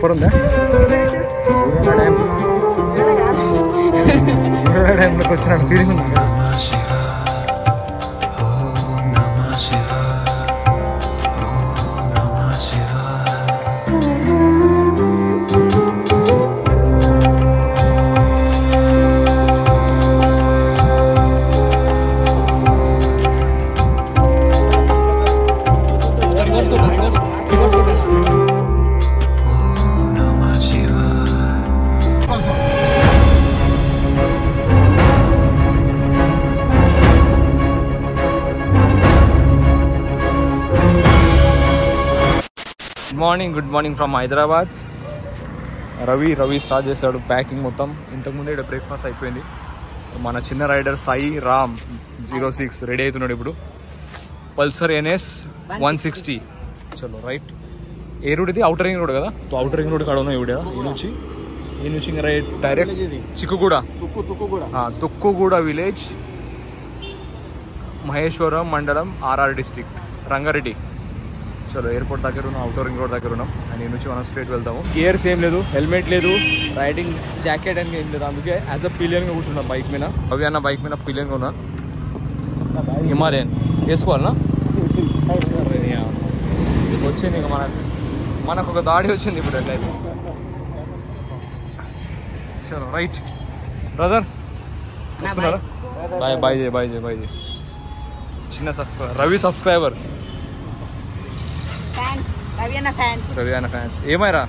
Super ఉందా సూర్యాల డ్యామ్లోకి వచ్చిన feeling ఉందా? Good morning from Hyderabad. Ravi start చేశాడు ప్యాకింగ్ మొత్తం. ఇంతకుముందే ఇక్కడ బ్రేక్ఫాస్ట్ అయిపోయింది. మన చిన్న రైడర్ సాయి రామ్ 06 రెడీ అవుతున్నాడు ఇప్పుడు. Pulsar NS 160. చలో రైట్. ఏ రూట్ ఇది? అవుటర్ రింగ్ రోడ్ కదా. అవుటర్ రింగ్ రోడ్ కాడ ఉన్నాయి ఇవిడ. ఈ నుంచి ఇంకా right direct Chikkuguda Tukkuguda village, Maheshwaram mandal, RR district, Rangareddy. చలో ఎయిర్పోర్ట్ దగ్గర ఉన్నాం, అవుటర్ రింగ్ రోడ్ దగ్గర ఉన్నాం. అండ్ ఈ నుంచి మనం స్ట్రేట్ వెళ్తాము. గేర్స్ ఏం లేదు, హెల్మెట్ లేదు, రైడింగ్ జాకెట్ అని ఏం లేదు. అందుకే యాజ్ అ పిలియన్గా కూర్చున్నాం బైక్ మీద. అవి అన్న బైక్ మీద పిలియన్గా ఉన్నా. హిమాలయన్ వేసుకోవాలన్నా వచ్చింది. ఇంకా మనకు ఒక దాడి వచ్చింది ఇప్పుడు ఎట్లయితే. చలో రైట్ బ్రదర్ వస్తున్నారా? బాయ్ జే చిన్న సబ్స్క్రైబర్, రవి సబ్స్క్రైబర్, రవి అన్న ఫ్యాన్స్. ఏమైరా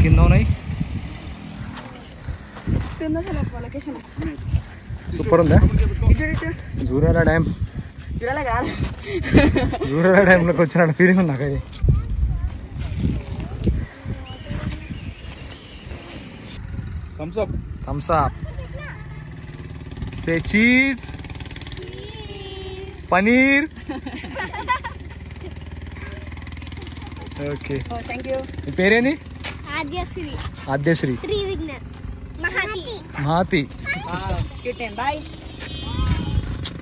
కింద ఉన్నాయి. సూపర్ ఉందా జూరాల డ్యామ్? జూరాల డ్యామ్లోకి వచ్చిన ఫీలింగ్ ఉంది నాకు. అది థమ్స్ అప్ సే చీజ్ పనీర్. ఓకే మీ పేరేంది? ఆద్యశ్రీ, మహాతి.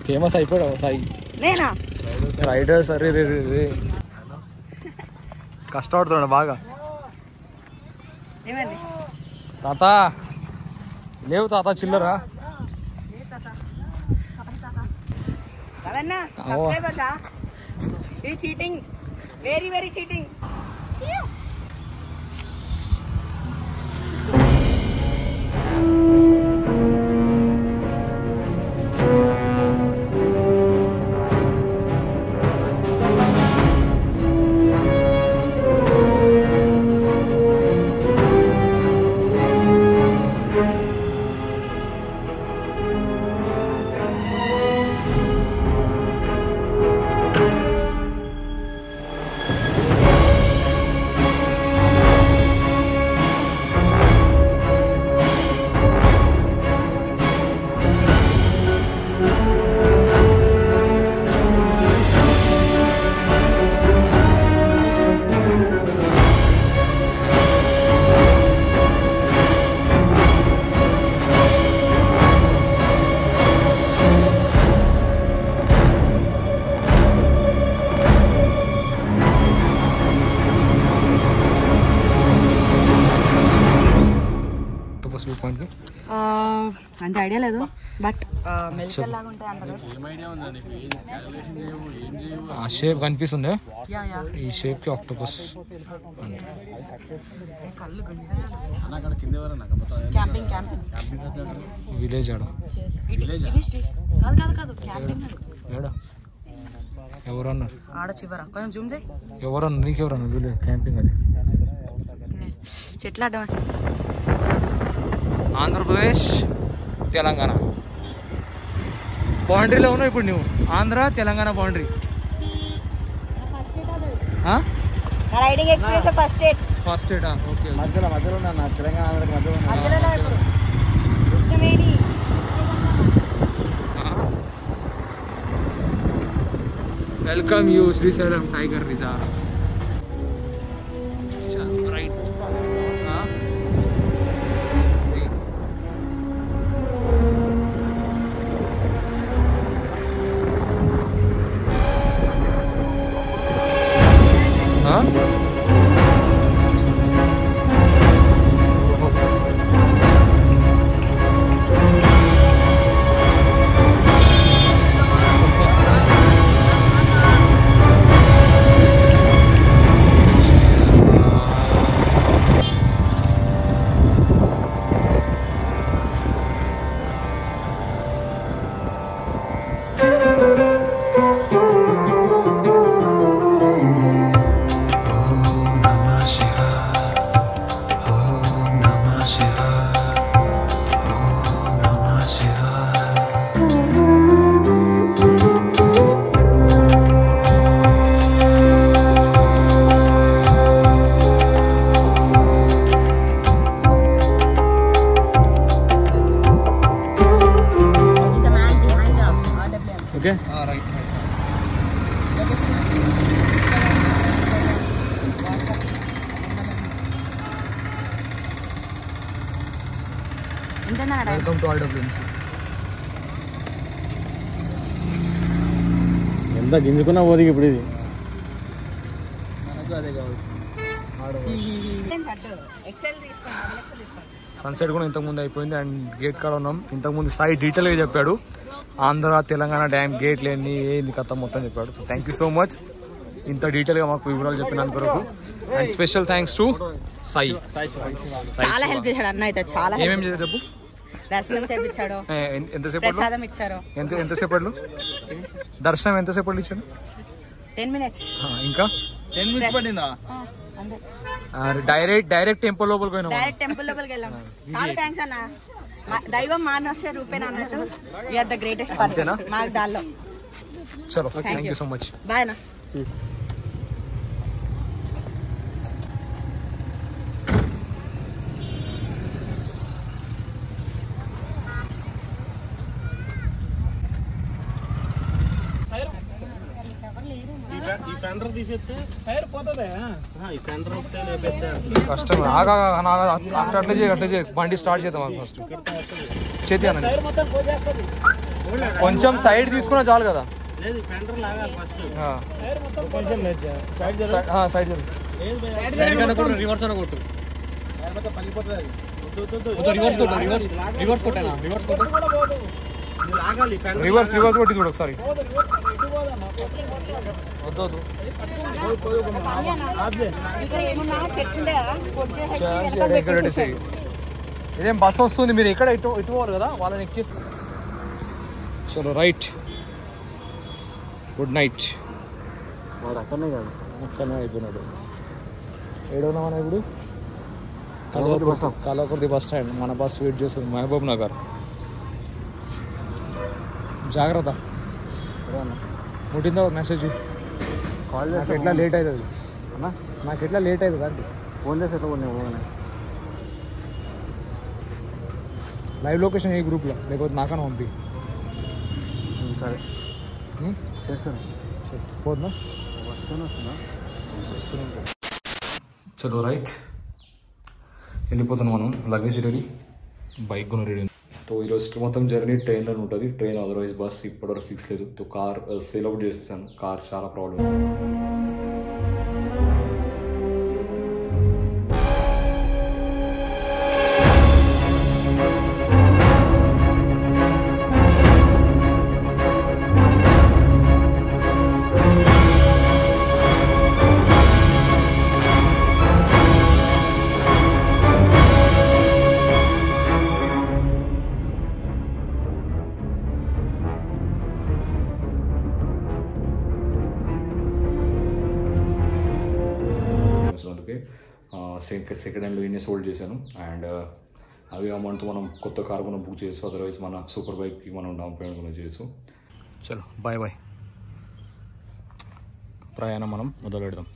ఫేమస్ అయిపోయాడు సాయి రైడర్స్. అరే రే కష్టపడుతున్నాడు బాగా. తాత లేవు తాత చిల్లరా. Cheating, very cheating. First view పాయింట్కి? అంటే ఐడియా లేదు, బట్ మెలికల్ లాగా ఉంటాయి అంటారు. ఆ షేప్ కనిపిస్తుందా? ఈ షేప్కి ఆక్టోపస్. క్యాంపింగ్ క్యాంపింగ్ విలేజ్ ఆడ కాదు క్యాంపింగ్ ఏడా ఎవరన్నారు? ఆడ చివర కొంచెం జూమ్ చేయి. ఎవరన్నా నీకెవరన్నా విలేజ్ క్యాంపింగ్? అది చెట్ల అడ్డం. ఆంధ్రప్రదేశ్ తెలంగాణ బౌండరీలో ఉన్నావు ఇప్పుడు నువ్వు. Andhra Telangana boundary. Riding experience first aid. First aid okay. మధ్యలో ఉన్నా తెలంగాణ ఆంధ్రకి మధ్యలో ఉన్నా. Welcome you Srisailam tiger reserve. Right okay. Right welcome to RWMC. ఎంత గింజుకున్నా పోదు ఇప్పుడు ఇది. మనకు అదే కావాల్సింది. సన్సెట్ కూడా ఇంతకుముందు అయిపోయింది అండ్ గేట్ కాడ ఉన్నాం. ఇంతకుముందు సాయి డీటెయిల్గా చెప్పాడు ఆంధ్ర తెలంగాణ డ్యామ్ గేట్లు ఎన్ని ఏంది కథ మొత్తం చెప్పాడు. So thank you so much ఇంత డీటెయిల్గా మాకు వివరాలు చెప్పినందుకు కొరకు. And special thanks to Sai. చాలా హెల్ప్ చేశాడు అన్న. అయితే చాలా ఏమేమి చేశాడు చెప్పు. దర్శనం చేయించాడు, ఎంతసేపు ప్రసాదం ఇచ్చారు. ఎంతసేపట్లో దర్శనం ఎంతసేపట్లో ఇచ్చాడు? 10 minutes. ఇంకా 10 minutes పట్టిందా? డైరెక్ట్ టెంపుల్ లోపలికి పోయినా. డైరెక్ట్ టెంపుల్ లోపలికి వెళ్ళాం. చాలా థ్యాంక్స్ అన్న. దైవం మానవస్య రూపేణ అన్నట్టు యూఆర్ ద గ్రేటెస్ట్ పర్సన్ మాకు దానిలో. చలో thank you so much. Bye అన్న. కష్టం. అట్లా చేయ బండి స్టార్ట్ చేద్దాం ఫస్ట్. చేతి కొంచెం సైడ్ తీసుకున్నా చాలు కదా. సైడ్ రివర్స్ అన్న కొట్టు. రివర్స్ కొట్టానా? రివర్స్ కొట్టి చూడు ఒకసారి. వద్దు ఇదేం బస్ వస్తుంది, మీరు ఎక్కడ ఇటు పోవాలి కదా, వాళ్ళని ఎక్కిస్తే. చలో రైట్. Good night. వాడు అక్కడనే కాదు, అక్కడనే అయిపోయినాడు. ఏడున్నామన్నా ఇప్పుడు? Kalwakurthy bus stand. మన బస్ వెయిట్ చేస్తుంది మహబూబ్ నగర్. జాగ్రత్త. ముట్టిందా మెసేజ్? నాకు ఎట్లా లేట్ అవుతుంది అన్న, నాకు ఎట్లా లేట్ అవుతుంది అంటే ఫోన్ చేసి ఎట్లా పోనీ. లైవ్ లొకేషన్ ఏ గ్రూప్లో, లేకపోతే నాకన్నా పంపి. సరే చేస్తాను. పోతుందా? వస్తున్నా. చలో రైట్ వెళ్ళిపోతున్నాం మనం. లగేజ్ రెడీ, బైక్ కూడా రెడీ. సో ఈరోజు మొత్తం జర్నీ ట్రైన్లో ఉంటుంది. ట్రైన్ అదర్వైజ్ బస్ ఇప్పటివరకు ఫిక్స్ లేదు. సో కార్ సేల్ అవుట్ చేసేసాను. కార్ చాలా ప్రాబ్లం. సెకండ్ హ్యాండ్లో ఇన్ని సోల్డ్ చేశాను. అండ్ అవి అమౌంట్ మనం కొత్త కార్ మనం బుక్ చేయొచ్చు, అదర్వైజ్ మన సూపర్ బైక్కి మనం డౌన్ పేమెంట్ కూడా చేయొచ్చు. చలో బాయ్ బాయ్, ప్రయాణం మనం మొదలు పెడదాం.